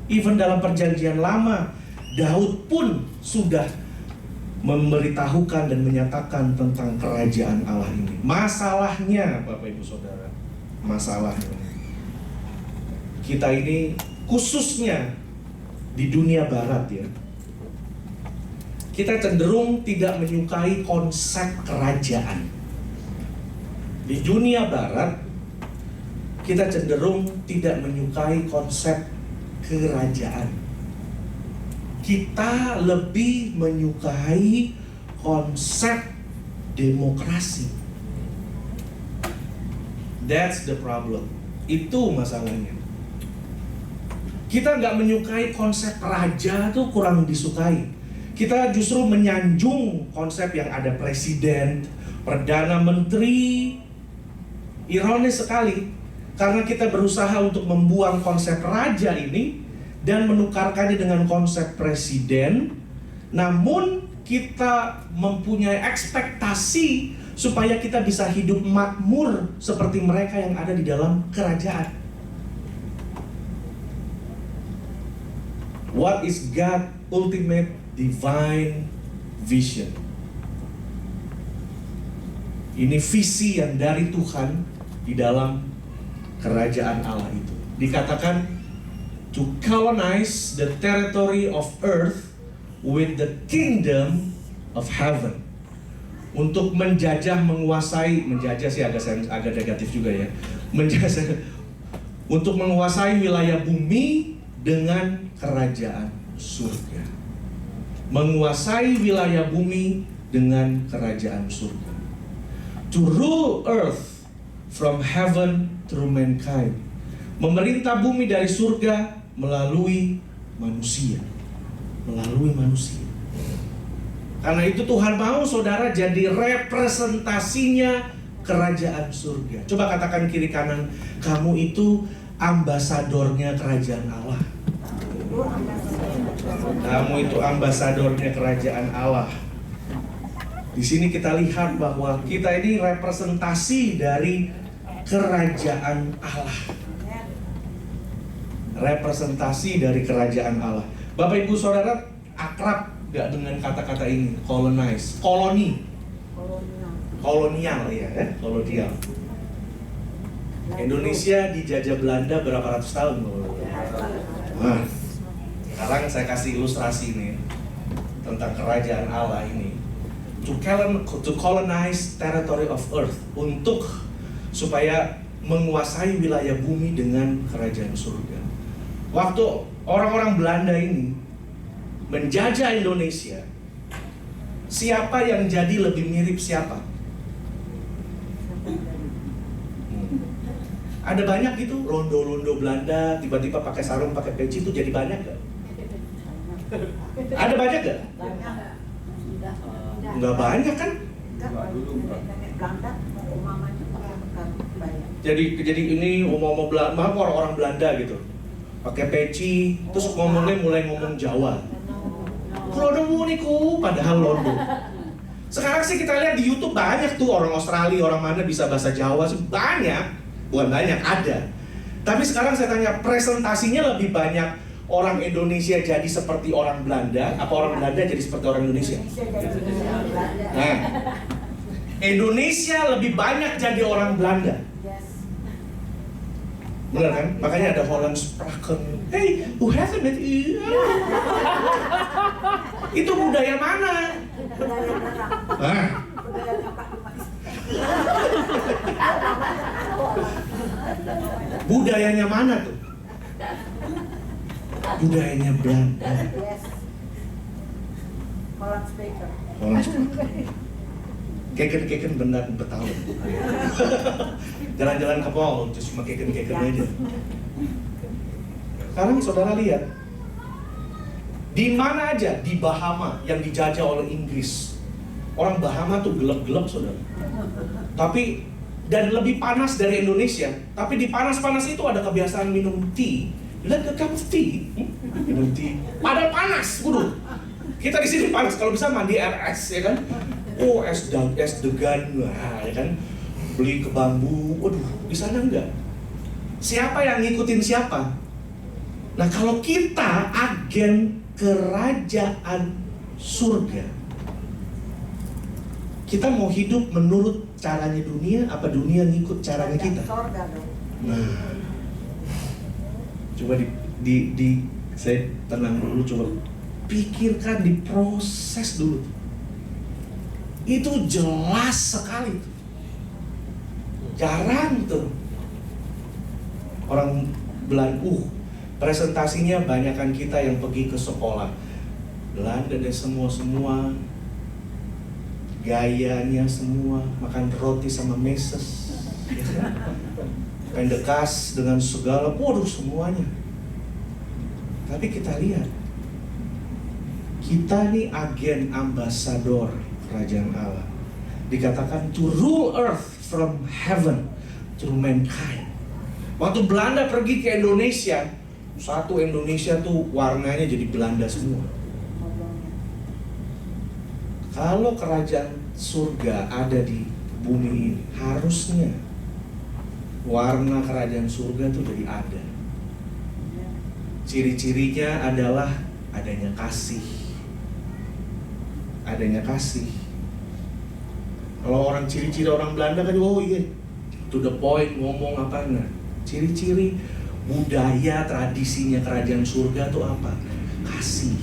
Even dalam perjanjian lama, Daud pun sudah memberitahukan dan menyatakan tentang kerajaan Allah ini. Masalahnya, Bapak Ibu Saudara, masalahnya kita ini khususnya di dunia barat ya, kita cenderung tidak menyukai konsep kerajaan. Di dunia barat kita cenderung tidak menyukai konsep kerajaan. Kita lebih menyukai konsep demokrasi. That's the problem. Itu masalahnya. Kita nggak menyukai konsep raja, tuh kurang disukai. Kita justru menyanjung konsep yang ada presiden, perdana menteri. Ironis sekali, karena kita berusaha untuk membuang konsep raja ini dan menukarkannya dengan konsep presiden, namun kita mempunyai ekspektasi supaya kita bisa hidup makmur seperti mereka yang ada di dalam kerajaan. What is God's ultimate divine vision? Ini visi yang dari Tuhan di dalam kerajaan Allah itu. Dikatakan to colonize the territory of earth with the kingdom of heaven. Untuk menjajah, menguasai, menjajah sih agak negatif juga ya. Menjajah, untuk menguasai wilayah bumi dengan kerajaan surga. Menguasai wilayah bumi dengan kerajaan surga. To rule earth from heaven through mankind. Memerintah bumi dari surga melalui manusia. Melalui manusia. Karena itu Tuhan mau saudara jadi representasinya kerajaan surga. Coba katakan kiri kanan, kamu itu ambasadornya kerajaan Allah. Kamu itu ambasadornya kerajaan Allah. Di sini kita lihat bahwa kita ini representasi dari kerajaan Allah. Representasi dari kerajaan Allah. Bapak Ibu Saudara akrab gak dengan kata-kata ini? Colonize, koloni, kolonial ya, kolonial. Indonesia dijajah Belanda berapa ratus tahun? Nah, sekarang sekarang saya kasih ilustrasi nih tentang kerajaan Allah ini. To colonize territory of earth, untuk supaya menguasai wilayah bumi dengan kerajaan surga. Waktu orang-orang Belanda ini menjajah Indonesia, siapa yang jadi lebih mirip siapa? Ada banyak gitu, londo-londo Belanda tiba-tiba pakai sarung, pakai peci, itu jadi banyak gak? Ada banyak gak? Nggak banyak kan? Jadi ini omong-omong Belanda, maaf orang-orang Belanda gitu, pakai peci, terus ngomongnya mulai ngomong Jawa. Londo niku, padahal londo. Sekarang sih kita lihat di YouTube banyak tuh orang Australia, orang mana bisa bahasa Jawa sih, banyak. Bukan banyak, ada. Tapi sekarang saya tanya, presentasinya lebih banyak orang Indonesia jadi seperti orang Belanda, apa orang Belanda jadi seperti orang Indonesia? Nah, Indonesia lebih banyak jadi orang Belanda. Benar kan? Makanya ada Hollandspraken. Hey, who hasn't met you? Itu budaya mana? Budayanya mana tuh? Budayanya Belanda. Hollandspraken. Keken benar Betawi. Jalan-jalan ke mall, terus cuma keken aja. Sekarang saudara lihat, di mana aja di Bahama yang dijajah oleh Inggris, orang Bahama tuh gelap-gelap saudara. Tapi dan lebih panas dari Indonesia. Tapi di panas-panas itu ada kebiasaan minum tea. Lihat a cup of tea, minum tea. Padahal panas, waduh. Kita di sini panas, kalau bisa mandi air es, ya kan? Oh, es degan, wah, ya kan? Beli ke bambu, waduh, di sana enggak. Siapa yang ngikutin siapa? Nah, kalau kita agen kerajaan surga, kita mau hidup menurut caranya dunia, apa dunia ngikut caranya kita? Nah, coba saya tenang dulu, coba pikirkan, diproses dulu. Itu jelas sekali. Jarang tuh orang Belanda, presentasinya banyakan kita yang pergi ke sekolah Belanda deh, semua gayanya semua makan roti sama meses, pendekas dengan segala, waduh semuanya. Tapi kita lihat, kita nih agen ambasador kerajaan Allah. Dikatakan to rule earth from heaven to mankind. Waktu Belanda pergi ke Indonesia, satu Indonesia tuh warnanya jadi Belanda semua. Kalau kerajaan surga ada di bumi ini, harusnya warna kerajaan surga itu jadi ada. Ciri-cirinya adalah adanya kasih. Adanya kasih. Kalau orang ciri-ciri orang Belanda kan, oh iya, to the point, ngomong apa enggak. Ciri-ciri budaya, tradisinya kerajaan surga itu apa? Kasih.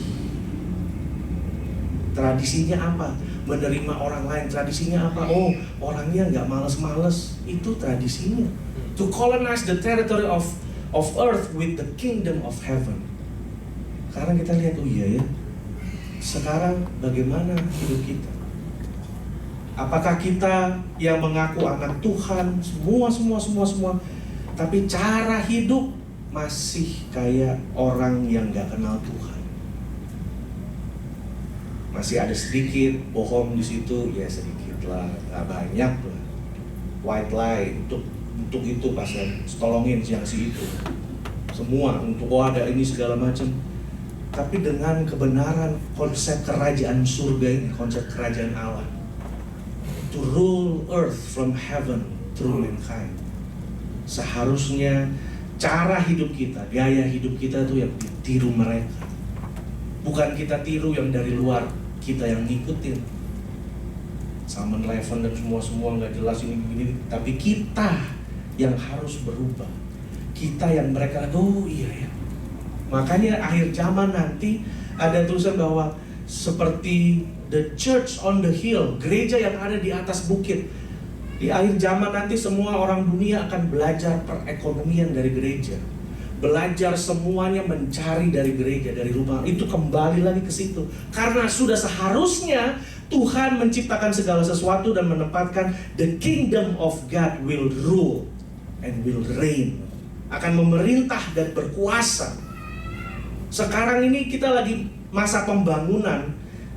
Tradisinya apa? Menerima orang lain. Tradisinya apa? Oh, orangnya nggak males-males. Itu tradisinya. To colonize the territory of earth with the kingdom of heaven. Sekarang kita lihat, oh iya ya. Sekarang bagaimana hidup kita? Apakah kita yang mengaku anak Tuhan, semua, tapi cara hidup masih kayak orang yang nggak kenal Tuhan? Masih ada sedikit bohong di situ, ya sedikit lah, nggak banyak lah. White lie untuk itu pasal tolongin yang si itu. Semua untuk ada ini segala macam. Tapi dengan kebenaran konsep kerajaan surga ini, konsep kerajaan Allah, to rule earth from heaven through mankind. Seharusnya cara hidup kita, gaya hidup kita itu yang ditiru mereka. Bukan kita tiru yang dari luar, kita yang ngikutin. Salmon Leven dan semua nggak jelas ini, tapi kita yang harus berubah. Kita yang mereka, oh iya ya, Makanya akhir zaman nanti ada tulisan bahwa seperti the church on the hill, gereja yang ada di atas bukit. Di akhir zaman nanti semua orang dunia akan belajar perekonomian dari gereja. Belajar semuanya mencari dari gereja, dari rumah. Itu kembali lagi ke situ. Karena sudah seharusnya Tuhan menciptakan segala sesuatu dan menempatkan the kingdom of God will rule and will reign. Akan memerintah dan berkuasa. Sekarang ini kita lagi masa pembangunan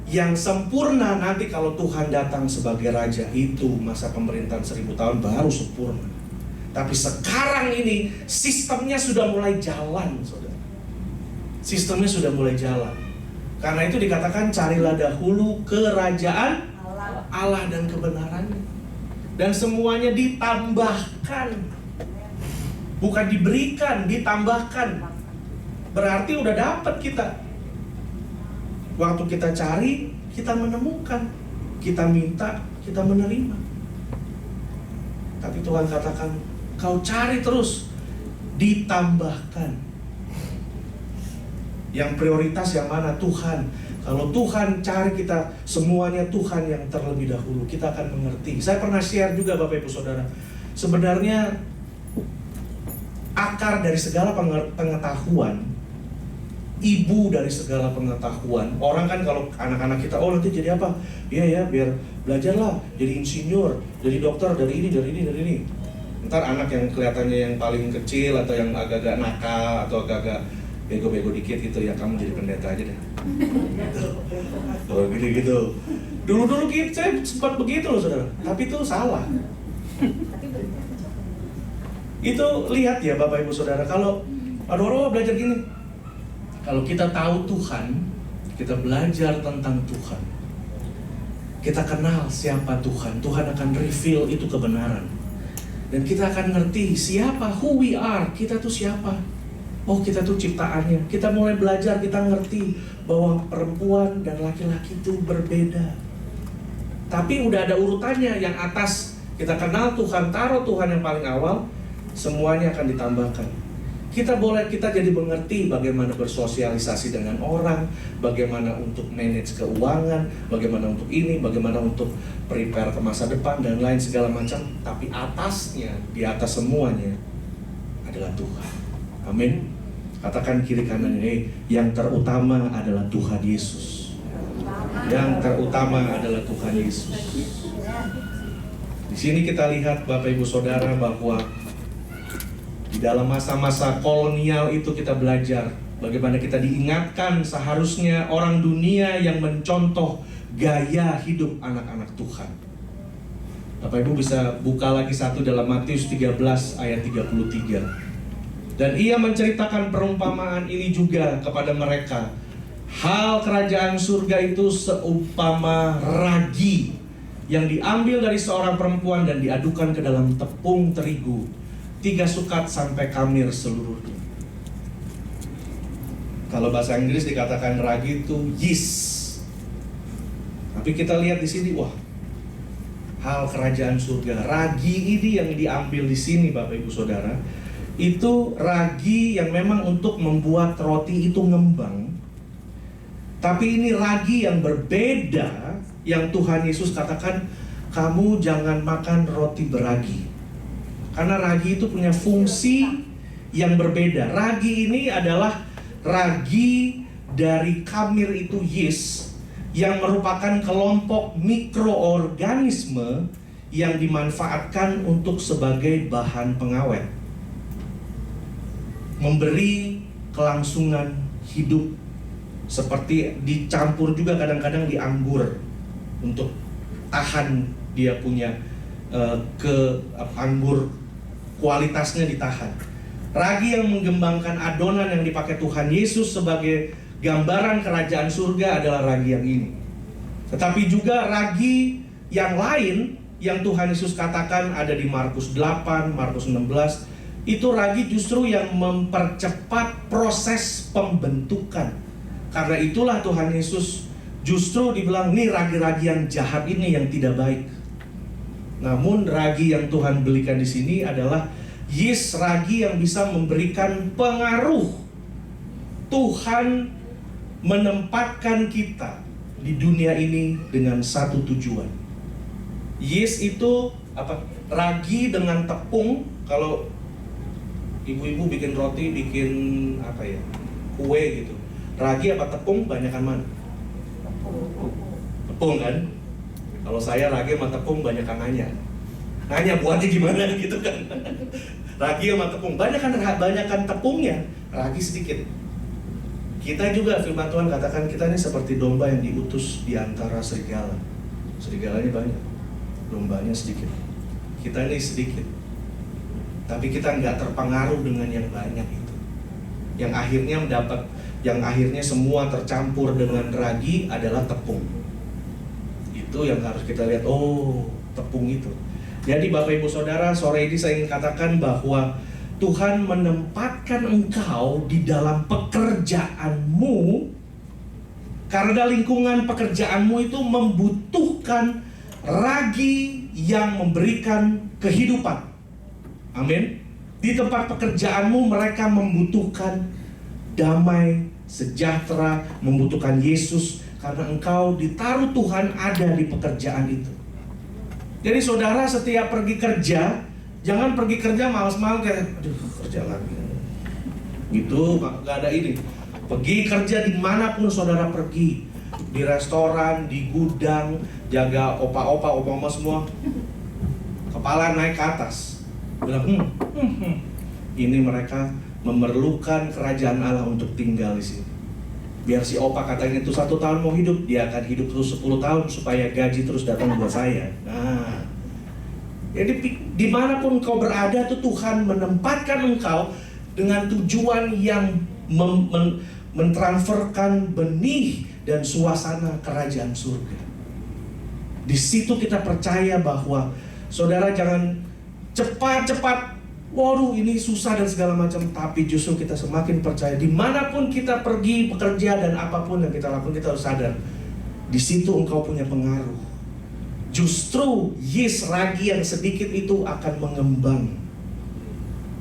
yang sempurna. Nanti kalau Tuhan datang sebagai Raja, itu masa pemerintahan 1000 tahun baru sempurna. Tapi sekarang ini sistemnya sudah mulai jalan, saudara. Sistemnya sudah mulai jalan. Karena itu dikatakan carilah dahulu kerajaan Allah dan kebenarannya. Dan semuanya ditambahkan. Bukan diberikan, ditambahkan. Berarti udah dapat kita. Waktu kita cari, kita menemukan. Kita minta, kita menerima. Tapi Tuhan katakan, kau cari terus, ditambahkan. Yang prioritas yang mana? Tuhan. Kalau Tuhan cari kita, semuanya Tuhan yang terlebih dahulu, kita akan mengerti. Saya pernah share juga Bapak Ibu Saudara, sebenarnya akar dari segala pengetahuan, ibu dari segala pengetahuan. Orang kan kalau anak-anak kita, oh nanti jadi apa? Iya ya, biar belajarlah jadi insinyur, jadi dokter, dari ini. Ntar anak yang kelihatannya yang paling kecil atau yang agak-agak nakal atau agak-agak bego-bego dikit gitu, ya kamu jadi pendeta aja deh. Oh gitu. Dulu saya sempat begitu loh saudara, tapi itu salah. Itu lihat ya Bapak Ibu Saudara, kalau ada orang belajar gini, kalau kita tahu Tuhan, kita belajar tentang Tuhan, kita kenal siapa Tuhan, Tuhan akan reveal itu kebenaran. Dan kita akan ngerti siapa, who we are, kita tuh siapa. Oh kita tuh ciptaannya. Kita mulai belajar, kita ngerti bahwa perempuan dan laki-laki itu berbeda. Tapi udah ada urutannya, yang atas kita kenal Tuhan, taruh Tuhan yang paling awal, semuanya akan ditambahkan. Kita jadi mengerti bagaimana bersosialisasi dengan orang, bagaimana untuk manage keuangan, bagaimana untuk ini, bagaimana untuk prepare ke masa depan dan lain segala macam. Tapi atasnya, di atas semuanya adalah Tuhan. Amin. Katakan kiri kanannya, yang terutama adalah Tuhan Yesus. Yang terutama adalah Tuhan Yesus. Di sini kita lihat Bapak Ibu Saudara bahwa di dalam masa-masa kolonial itu kita belajar bagaimana kita diingatkan seharusnya orang dunia yang mencontoh gaya hidup anak-anak Tuhan. Bapak Ibu bisa buka lagi satu dalam Matius 13 ayat 33. Dan ia menceritakan perumpamaan ini juga kepada mereka. Hal kerajaan surga itu seumpama ragi yang diambil dari seorang perempuan dan diadukan ke dalam tepung terigu 3 sukat sampai kamir seluruhnya. Kalau bahasa Inggris dikatakan ragi itu yeast. Tapi kita lihat di sini, wah, hal kerajaan surga. Ragi ini yang diambil di sini Bapak Ibu Saudara, itu ragi yang memang untuk membuat roti itu ngembang. Tapi ini ragi yang berbeda, yang Tuhan Yesus katakan, kamu jangan makan roti beragi. Karena ragi itu punya fungsi yang berbeda. Ragi ini adalah ragi dari kamir itu yeast, yang merupakan kelompok mikroorganisme yang dimanfaatkan untuk sebagai bahan pengawet, memberi kelangsungan hidup. Seperti dicampur juga kadang-kadang di anggur untuk tahan, dia punya anggur kualitasnya ditahan. Ragi yang mengembangkan adonan yang dipakai Tuhan Yesus sebagai gambaran kerajaan surga adalah ragi yang ini. Tetapi juga ragi yang lain yang Tuhan Yesus katakan ada di Markus 8, Markus 16, itu ragi justru yang mempercepat proses pembentukan. Karena itulah Tuhan Yesus justru dibilang, nih ragi-ragi yang jahat ini yang tidak baik. Namun ragi yang Tuhan belikan di sini adalah yeast ragi yang bisa memberikan pengaruh Tuhan menempatkan kita di dunia ini dengan satu tujuan. Yeast itu apa? Ragi dengan tepung. Kalau ibu-ibu bikin roti, bikin apa ya? Kue gitu. Ragi apa tepung banyakan mana? Tepung kan? Kalau saya ragi sama tepung banyakan nanya buatnya gimana gitu kan. Ragi sama tepung banyakan tepungnya, ragi sedikit. Kita juga firman Tuhan katakan kita ini seperti domba yang diutus di antara serigala. Serigalanya banyak, dombanya sedikit. Kita ini sedikit, tapi kita nggak terpengaruh dengan yang banyak itu. Yang akhirnya semua tercampur dengan ragi adalah tepung. Itu yang harus kita lihat. Oh, tepung itu. Jadi Bapak Ibu Saudara, sore ini saya ingin katakan bahwa Tuhan menempatkan engkau di dalam pekerjaanmu, karena lingkungan pekerjaanmu itu membutuhkan ragi yang memberikan kehidupan. Amin. Di tempat pekerjaanmu mereka membutuhkan damai, sejahtera, membutuhkan Yesus, karena engkau ditaruh Tuhan ada di pekerjaan itu. Jadi saudara setiap pergi kerja, jangan pergi kerja malas-malas kayak aduh kerja lagi gitu, gak ada ini. Pergi kerja dimanapun saudara pergi, di restoran, di gudang, jaga opa-opa, oma semua, kepala naik ke atas, bilang ini mereka memerlukan kerajaan Allah untuk tinggal di sini. Biar si opa katanya itu 1 tahun mau hidup, dia akan hidup terus 10 tahun supaya gaji terus datang buat saya. Nah, jadi dimanapun engkau berada tuh Tuhan menempatkan engkau dengan tujuan yang mentransferkan benih dan suasana kerajaan surga. Di situ kita percaya bahwa saudara jangan cepat-cepat, waduh ini susah dan segala macam. Tapi justru kita semakin percaya dimanapun kita pergi bekerja dan apapun yang kita lakukan, kita harus sadar di situ engkau punya pengaruh. Justru yeast ragi yang sedikit itu akan mengembang.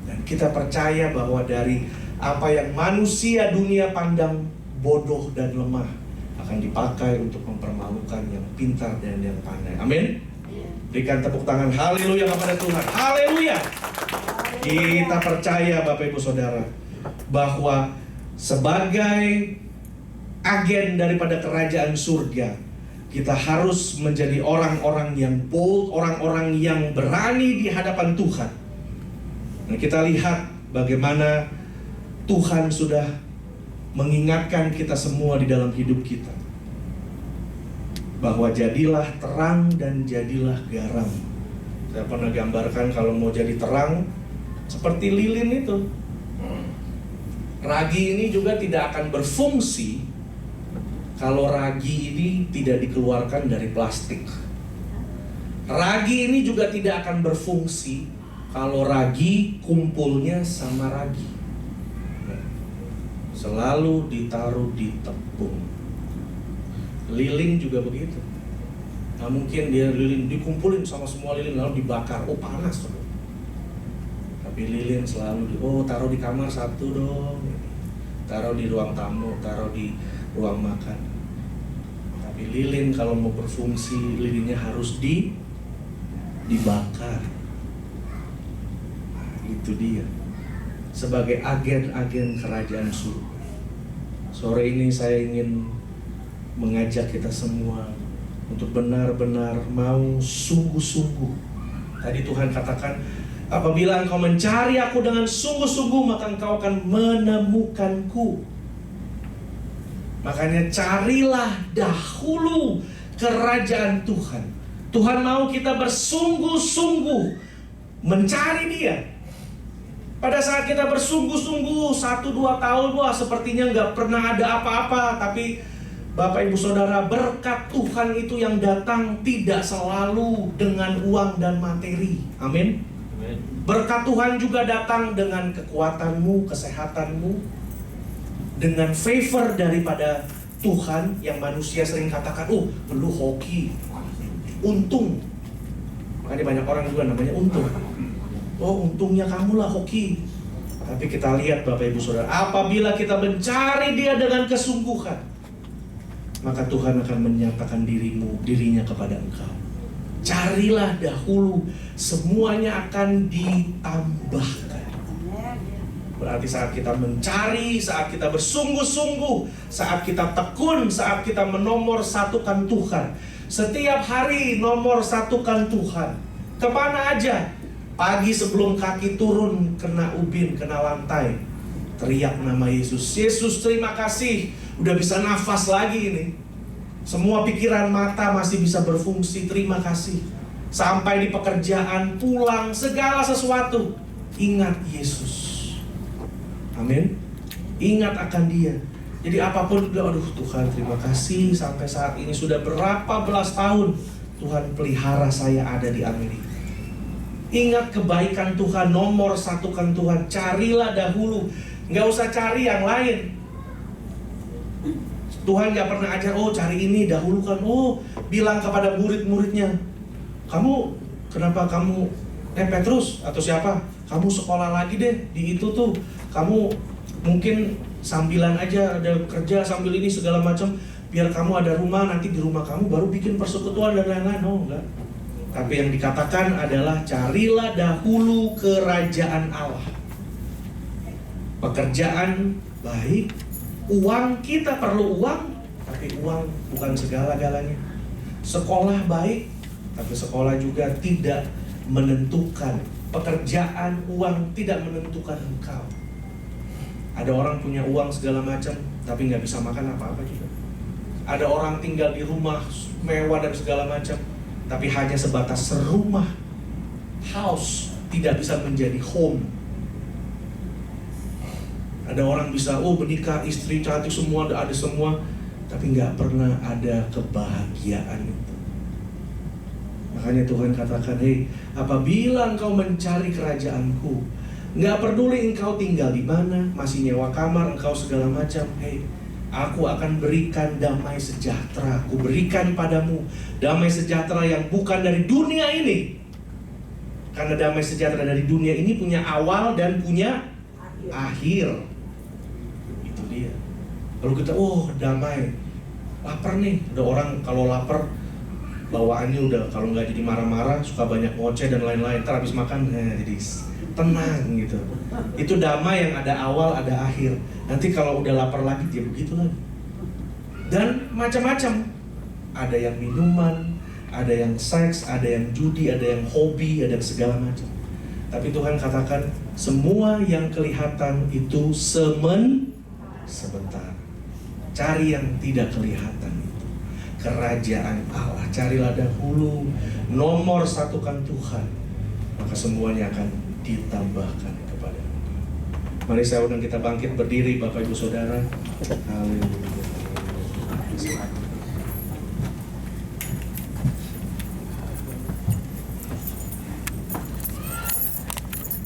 Dan kita percaya bahwa dari apa yang manusia dunia pandang bodoh dan lemah akan dipakai untuk mempermalukan yang pintar dan yang pandai. Amin. Berikan tepuk tangan haleluya kepada Tuhan. Haleluya. Kita percaya Bapak Ibu Saudara bahwa sebagai agen daripada kerajaan surga, kita harus menjadi orang-orang yang bold, orang-orang yang berani di hadapan Tuhan. Nah, kita lihat bagaimana Tuhan sudah mengingatkan kita semua di dalam hidup kita bahwa jadilah terang dan jadilah garam. Saya pernah gambarkan kalau mau jadi terang seperti lilin itu. Ragi ini juga tidak akan berfungsi kalau ragi ini tidak dikeluarkan dari plastik. Ragi ini juga tidak akan berfungsi kalau ragi kumpulnya sama ragi. Selalu ditaruh di tepung. Lilin juga begitu. Nah mungkin dia lilin dikumpulin sama semua lilin lalu dibakar, oh panas tuh. Tapi lilin selalu taruh di kamar satu dong, taruh di ruang tamu, taruh di ruang makan. Tapi lilin kalau mau berfungsi, lilinnya harus dibakar. Nah, itu dia. Sebagai agen-agen kerajaan surga. Sore ini saya ingin mengajak kita semua untuk benar-benar mau sungguh-sungguh. Tadi Tuhan katakan, apabila engkau mencari aku dengan sungguh-sungguh, maka engkau akan menemukanku. Makanya carilah dahulu kerajaan Tuhan. Tuhan mau kita bersungguh-sungguh mencari Dia. Pada saat kita bersungguh-sungguh 1-2 tahun, wah sepertinya nggak pernah ada apa-apa. Tapi Bapak Ibu Saudara, berkat Tuhan itu yang datang tidak selalu dengan uang dan materi. Amin. Berkat Tuhan juga datang dengan kekuatanmu, kesehatanmu, dengan favor daripada Tuhan yang manusia sering katakan, oh lu hoki, untung. Makanya banyak orang juga namanya untung. Oh untungnya kamu lah hoki. Tapi kita lihat Bapak Ibu Saudara, apabila kita mencari Dia dengan kesungguhan, maka Tuhan akan menyatakan dirinya kepada engkau. Carilah dahulu, semuanya akan ditambahkan. Berarti saat kita mencari, saat kita bersungguh-sungguh, saat kita tekun, saat kita menomor satukan Tuhan, setiap hari nomor satukan Tuhan. Kemana aja? Pagi sebelum kaki turun kena ubin, kena lantai, teriak nama Yesus. Yesus, terima kasih, udah bisa nafas lagi ini. Semua pikiran mata masih bisa berfungsi, terima kasih. Sampai di pekerjaan, pulang, segala sesuatu, ingat Yesus. Amin. Ingat akan Dia. Jadi apapun, aduh Tuhan terima kasih, sampai saat ini sudah berapa belas tahun Tuhan pelihara saya ada di Amerika. Ingat kebaikan Tuhan, nomor satukan Tuhan. Carilah dahulu, nggak usah cari yang lain. Tuhan nggak pernah ajar, oh cari ini dahulukan. Oh, bilang kepada murid-muridnya, kenapa kamu Petrus atau siapa, kamu sekolah lagi deh di itu tuh. Kamu mungkin sambilan aja, ada kerja sambil ini segala macam, biar kamu ada rumah, nanti di rumah kamu baru bikin persekutuan dan lain-lain. Oh enggak. Tapi yang dikatakan adalah carilah dahulu kerajaan Allah. Pekerjaan baik, uang, kita perlu uang, tapi uang bukan segala-galanya. Sekolah baik, tapi sekolah juga tidak menentukan. Pekerjaan, uang tidak menentukan engkau. Ada orang punya uang segala macam, tapi nggak bisa makan apa-apa juga. Ada orang tinggal di rumah mewah dan segala macam, tapi hanya sebatas serumah, house, tidak bisa menjadi home. Ada orang bisa, menikah, istri cantik semua, ada semua, tapi nggak pernah ada kebahagiaan itu. Makanya Tuhan katakan, hei, apabila engkau mencari kerajaanku, nggak peduli engkau tinggal di mana, masih nyewa kamar, engkau segala macam, hei, aku akan berikan damai sejahtera. Aku berikan padamu damai sejahtera yang bukan dari dunia ini. Karena damai sejahtera dari dunia ini punya awal dan punya akhir. Itu dia. Lalu kita, damai, lapar nih. Ada orang kalau lapar bawaannya udah, kalau nggak jadi marah-marah, suka banyak ngoceh dan lain-lain. Ntar habis makan, jadi tenang gitu. Itu damai yang ada awal, ada akhir. Nanti kalau udah lapar lagi, dia begitu lagi. Dan macam-macam. Ada yang minuman, ada yang seks, ada yang judi, ada yang hobi, ada yang segala macam. Tapi Tuhan katakan, semua yang kelihatan itu sebentar. Cari yang tidak kelihatan itu, kerajaan Allah. Carilah dahulu, nomor satukan Tuhan, maka semuanya akan ditambahkan kepada engkau. Mari saya undang kita bangkit berdiri Bapak Ibu Saudara. Haleluya.